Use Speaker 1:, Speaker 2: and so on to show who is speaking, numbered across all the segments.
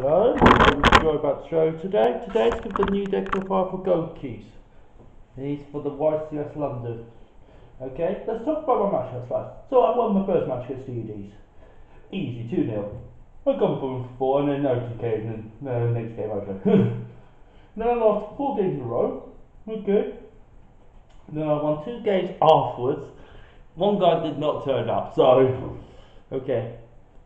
Speaker 1: Hello, I'm about the show today. Today's got the new deck of 5 for goukis. These for the YCS London. Okay, let's talk about my match first. So I won my first match against the UDs. Easy, 2-0. I got from 4 and then no 2K and then next game over. Then I lost 4 games in a row. Okay. Then I won 2 games afterwards. One guy did not turn up, so okay.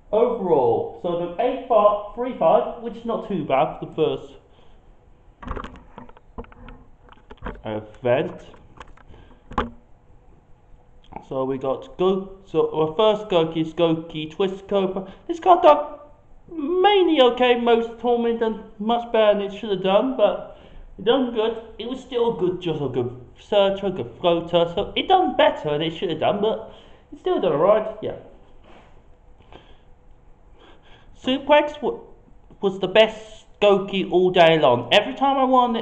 Speaker 1: Overall, so the 3-5, which is not too bad for the first event. So we got so our first gouki is Gouki Twist Cobra. This card done mainly okay. Most of the tournament done much better than it should have done, but it done good. It was still good, just a good searcher, good floater. So it done better than it should have done, but it's still done alright. Yeah. Suplex was the best gouki all day long. Every time I won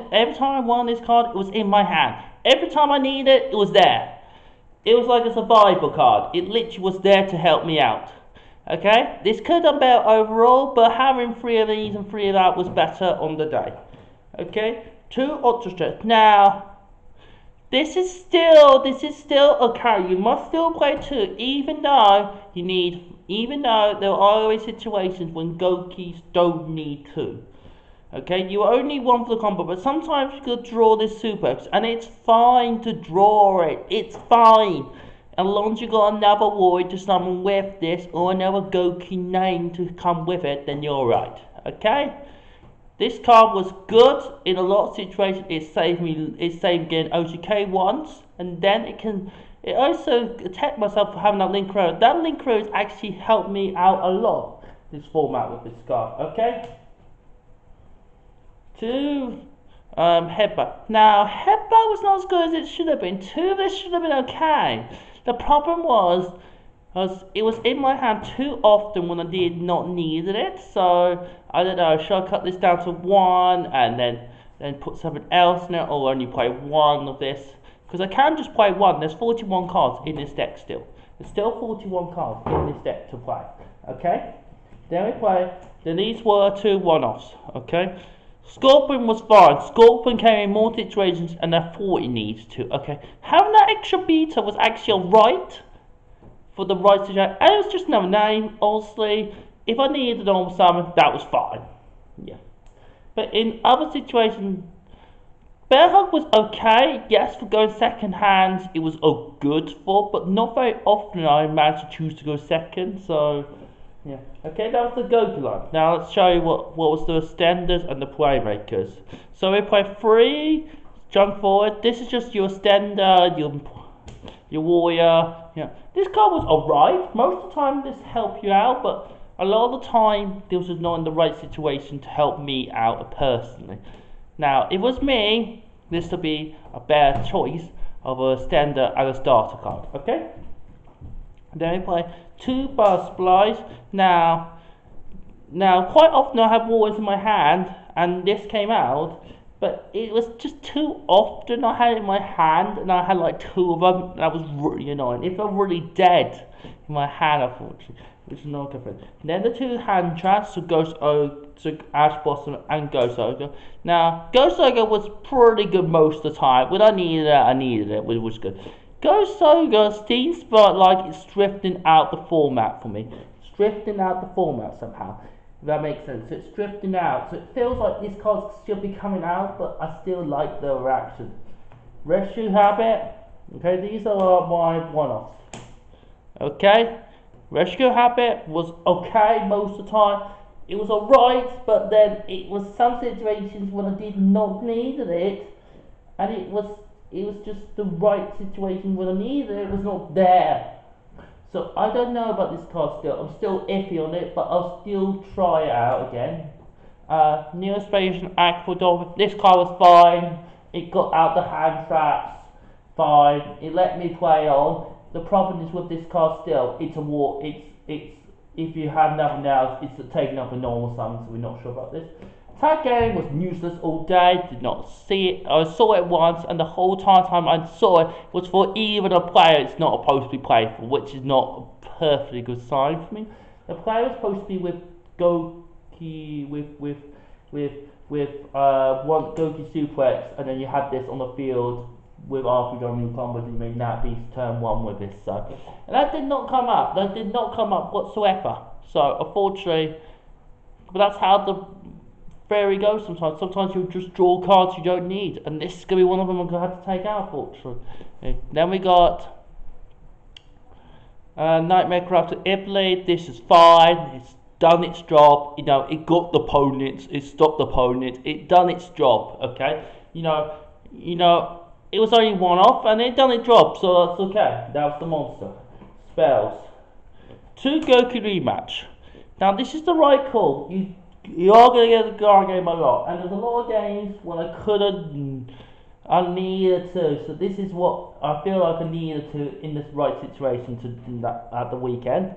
Speaker 1: this card, it was in my hand. Every time I needed it, it was there. It was like a survival card. It literally was there to help me out. Okay, this could have done better overall, but having 3 of these and 3 of that was better on the day. Okay, 2 ultra stretch. Now, this is still okay. You must still play 2, even though there are always situations when goukis don't need 2. Okay, you only 1 for the combo, but sometimes you could draw this suplex, and it's fine to draw it. It's fine. As long as you got another warrior to summon with this, or another gouki name to come with it, then you're right. Okay? This card was good in a lot of situations. It saved getting OGK once, and then it also protect myself for having that link road. That link road actually helped me out a lot, this format with this card. Okay? 2 headbutt. Now headbutt was not as good as it should have been. 2 of this should have been okay. The problem was it was in my hand too often when I did not needed it. So I don't know, should I cut this down to 1 and then put something else in it, or only play 1 of this? Because I can just play 1. There's 41 cards in this deck still. There's still 41 cards in this deck to play. Okay? Then these were 2 one-offs. Okay? Scorpion was fine. Scorpion came in more situations and I thought it needs to. Okay? Having that extra beta was actually alright for the right situation. And it was just another name, honestly. If I needed a normal summon, that was fine. Yeah. But in other situations, Bear Hug was okay. Yes, for going second hands, it was good for, but not very often I managed to choose to go second, so yeah. Okay, that was the Gouki line. Now let's show you what was the standards and the playmakers. So we play 3, jump forward. This is just your standard, your warrior. Yeah. This card was alright. Most of the time this helped you out, but a lot of the time this was not in the right situation to help me out personally. Now, if it was me, this would be a better choice of a standard and a starter card. Okay? Then we play 2 bar supplies. Now, quite often I have warriors in my hand, and this came out, but it was just too often I had it in my hand, and I had like 2 of them, and that was really annoying. It felt really dead in my hand, unfortunately, which is not good. Then the 2 hand traps, so Ghost Ogre, so Ash Blossom, and Ghost Ogre. Now, Ghost Ogre was pretty good most of the time. When I needed it, which was good. Ghost Ogre seems like it's drifting out the format for me. It's drifting out the format somehow. If that makes sense. So it's drifting out. So it feels like these cards should be coming out, but I still like the reaction. Rescue Habit. Okay, these are my one-offs. Okay. Rescue Habit was okay most of the time. It was alright, but then it was some situations when I did not need it, and it was just the right situation when I needed it. It was not there. So I don't know about this card still. I'm still iffy on it, but I'll still try it out again. Neospatial Aquador. This card was fine. It got out the hand traps. Fine. It let me play on. The problem is with this card still. It's a war. It's if you have nothing else, it's taking up a normal summon. So we're not sure about this. Tag game was useless all day. Did not see it. I saw it once, and the whole time I saw it was for even a player it's not supposed to be played for, which is not a perfectly good sign for me. The player was supposed to be with gouki with one gouki suplex, and then you had this on the field with after your new combos, and you made that beast turn one with this. So, and that did not come up. That did not come up whatsoever. So, unfortunately, but that's how the fairy goes sometimes. Sometimes you just draw cards you don't need, and this is gonna be one of them I'm gonna have to take out, unfortunately. Okay. Then we got Nightmare Crafter Italy. This is fine. It's done its job. You know, it got the opponents. It stopped the opponents. It done its job. Okay. You know. It was only one off, and it done its job, so that's okay. That was the monster. Spells. 2 Gouki rematch. Now this is the right call. You are gonna get the guard game a lot, and there's a lot of games when I needed to. So this is what I feel like I needed to in this right situation to do that at the weekend,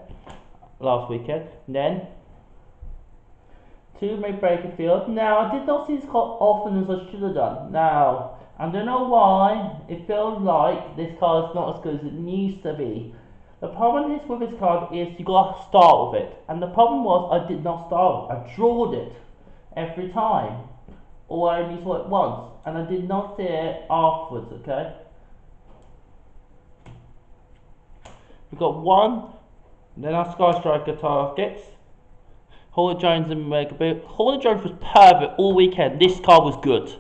Speaker 1: last weekend. And then 2 May Breaker Field. Now I did not see this card often as I should have done. Now I don't know why it feels like this card is not as good as it needs to be. The problem is with this card is you got to start with it, and the problem was I did not start with it. I drawed it every time, or I only saw it once, and I did not see it afterwards. Okay, we got 1, then our Sky Striker targets. Holly Jones and Mega Boot. Holly Jones was perfect all weekend. This card was good.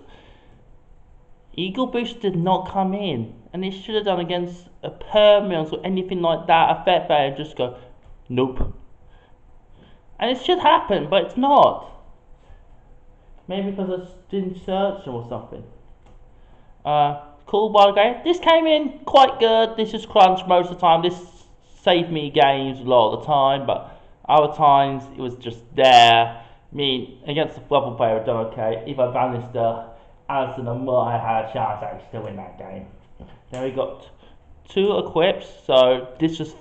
Speaker 1: Eagle Boost did not come in, and it should have done against a Permians or anything like that, a Fat Bear, and just go, nope. And it should happen, but it's not. Maybe because I didn't search them or something. Cool ball game. This came in quite good. This is crunch most of the time. This saved me games a lot of the time, but other times it was just there. I mean, against the level player, I've done okay. If I vanished as an I had a chance actually to win that game. Then we got 2 equips, so this was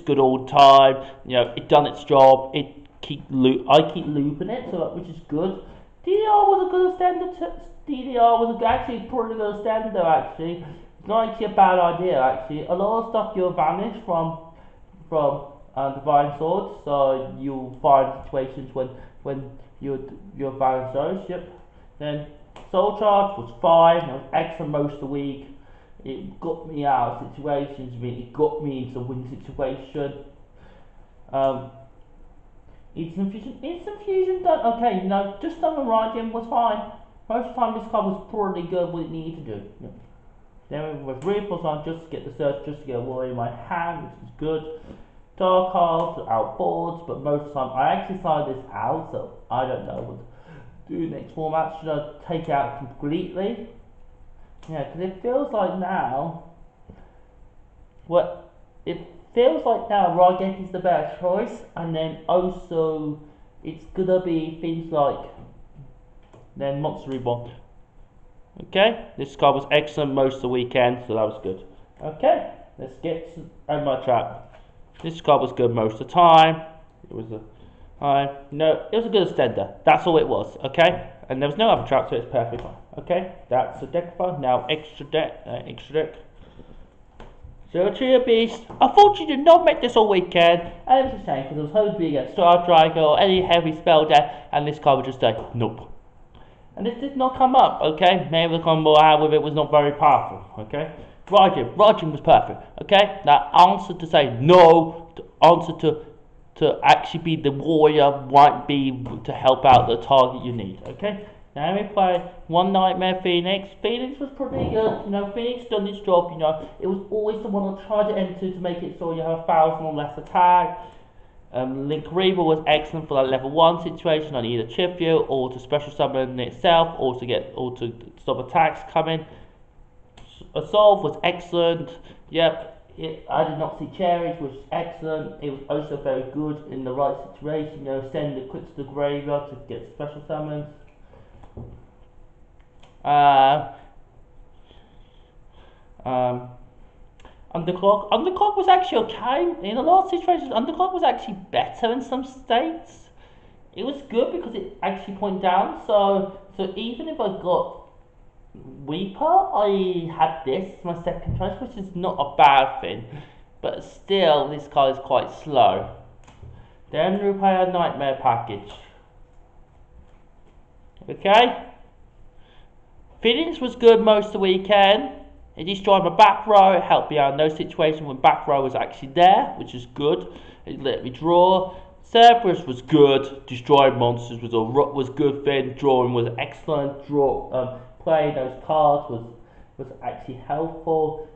Speaker 1: good all the time. You know, it done its job. I keep looping it, so which is good. DDR was a good standard. DDR was actually pretty good standard actually. It's not actually a bad idea actually. A lot of stuff you'll vanish from Divine Swords, so you'll find situations when you're vanish those. Yep. Then Soul Charge was fine. It was excellent most of the week. It got me out of situations. It got me into a win situation. Instant Fusion done okay. You know, just done the right game was fine. Most of the time, this card was pretty good. What it needed to do. Yeah. Then we were Ripples on just to get the search, just to get a warrior in my hand, which is good. Dark cards, outboards, but most of the time I actually signed this out, so I don't know what to do next format. Should I take it out completely? Yeah, because it feels like now, Rygate is the better choice, and then also it's gonna be things like then Monster Reborn. Okay, this card was excellent most of the weekend, so that was good. Okay, let's get to my trap. This card was good most of the time. It was a it was a good extender. That's all it was. Okay, and there was no other trap, so it's perfectly fine. Okay, that's the deck file. Now extra deck. So Trio Beast. Unfortunately, did not make this all weekend, and it was a shame because I was hoping to be a Star Striker or any heavy spell deck, and this card would just say nope. And this did not come up. Okay, maybe the combo I had with it was not very powerful. Okay. Rogin was perfect. Okay, that answer to say no, the answer to actually be the warrior might be to help out the target you need. Okay, now we play 1 Nightmare Phoenix. Phoenix was pretty good. You know, Phoenix done its job. You know, it was always the one I tried to enter to make it so you have 1,000 or less attack. Link Reaver was excellent for that level 1 situation on either chip view or to special summon itself or to stop attacks coming. Assault was excellent. Yep, I did not see cherries, which is excellent. It was also very good in the right situation. You know, send the quick to the graveyard to get special summons. Underclock was actually okay. In a lot of situations, Underclock was actually better in some states. It was good because it actually pointed down. So even if I got Weeper, I had this my second choice, which is not a bad thing, but still this card is quite slow. Then we play a Nightmare package. Okay? Feelings was good most of the weekend. It destroyed my back row. It helped me out in those situations when back row was actually there, which is good. It let me draw. Cerberus was good. Destroying monsters was good thing. Drawing was excellent. Playing those cards was actually helpful.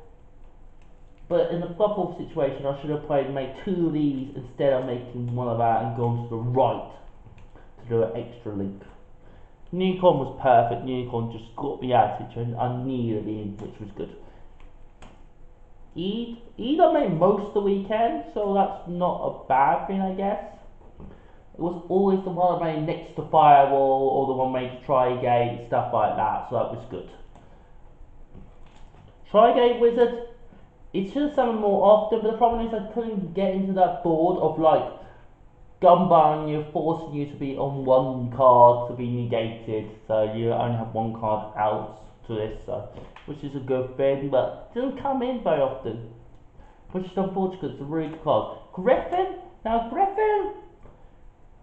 Speaker 1: But in the bubble situation, I should have made 2 of these instead of making 1 of that and going to the right to do an extra link. Unicorn was perfect. Unicorn just got me out of the situation I needed in, which was good. Eid I made most of the weekend, so that's not a bad thing, I guess. It was always the one I made next to Firewall or the one made to Tri-Gate, stuff like that, so that was good. Tri-Gate Wizard, it should have summoned more often, but the problem is I couldn't get into that board of like gunbarring you, forcing you to be on 1 card to be negated, so you only have 1 card out to this, so, which is a good thing, but it doesn't come in very often, which is unfortunate because it's a really good card. Griffin, now Griffin,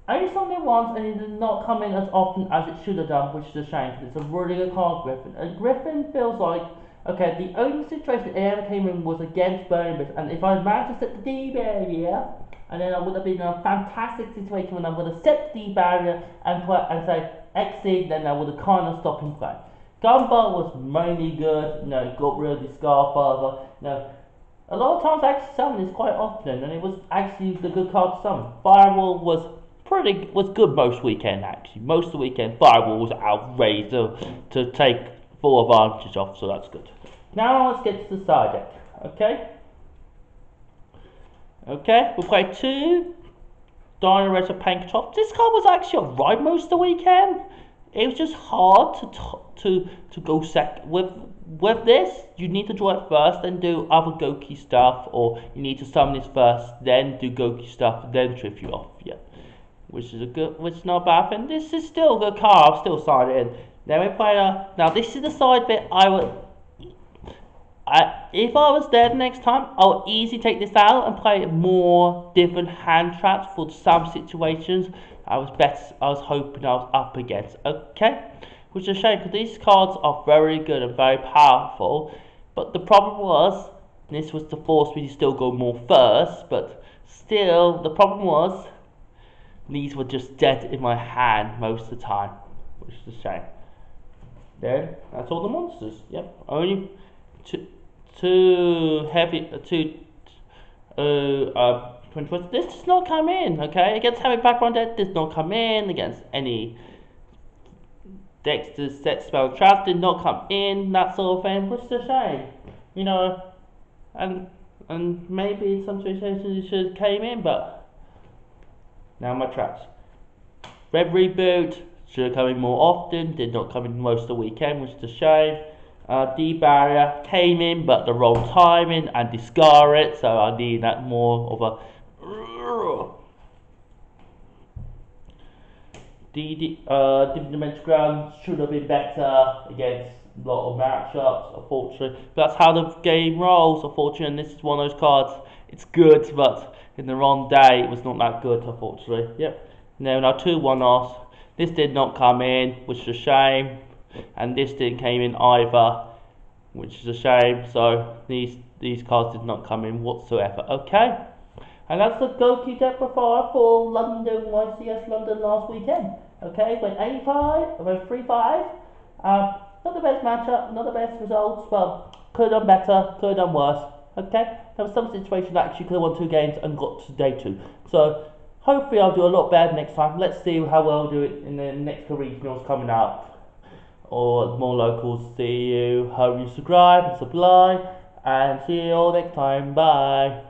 Speaker 1: I only saw it once and it did not come in as often as it should have done, which is a shame because it's a really good card, Griffin. And Griffin feels like, okay, the only situation it ever came in was against Bonus, and if I managed to set the D barrier, and then I would have been in a fantastic situation when I would have set the D barrier and say exit, then I would have kind of stopped him play. Gunbar was mainly good, you know, got rid of the Scarfather, you know. A lot of times I actually summon this quite often, and it was actually the good card to summon. Firewall was good most weekend actually. Most of the weekend Firewall was outrageous to take full advantage of, so that's good. Now let's get to the side deck, okay? Okay, we'll play 2 Dino Res of Paint Top. This card was actually alright most of the weekend. It was just hard to go second. With this, you need to draw it first, then do other gouki stuff, or you need to summon this first, then do gouki stuff, then trip you off. Yeah, which is not a bad thing. This is still a good card. I'll still sign it in. Then we play now this is the side bit if I was there the next time, I would easily take this out and play more different hand traps for some situations I was hoping I was up against. Okay, which is a shame because these cards are very good and very powerful. But the problem was, this was to force me to still go more first. But still, the problem was, these were just dead in my hand most of the time, which is a shame. Then that's all the monsters. Yep, only two heavy, 20. This does not come in, okay? Against heavy background deck does not come in. Against any Dexter's set spell traps did not come in. That sort of thing, which is a shame, you know. And maybe in some situations it should have came in, but now my traps. Red Reboot should have come in more often. Did not come in most of the weekend, which is a shame. D barrier came in, but the wrong timing and discard it, so I need that more of a Different Dimension Ground should have been better against a lot of matchups, unfortunately. But that's how the game rolls, unfortunately, and this is one of those cards. It's good, but in the wrong day, it was not that good, unfortunately. Yep. Now 2 one-offs. This did not come in, which is a shame. And this didn't came in either, which is a shame. So these cards did not come in whatsoever. Okay, and that's the gouki deck profile for London YCS London last weekend. Okay, went 85, went 3-5. Not the best matchup, not the best results, but could have done better, could have done worse. Okay, there was some situations that actually could have won 2 games and got to day 2. So hopefully I'll do a lot better next time. Let's see how well I'll do it in the next regionals coming up, or more locals. See you, hope you subscribe and supply, and see you all next time. Bye.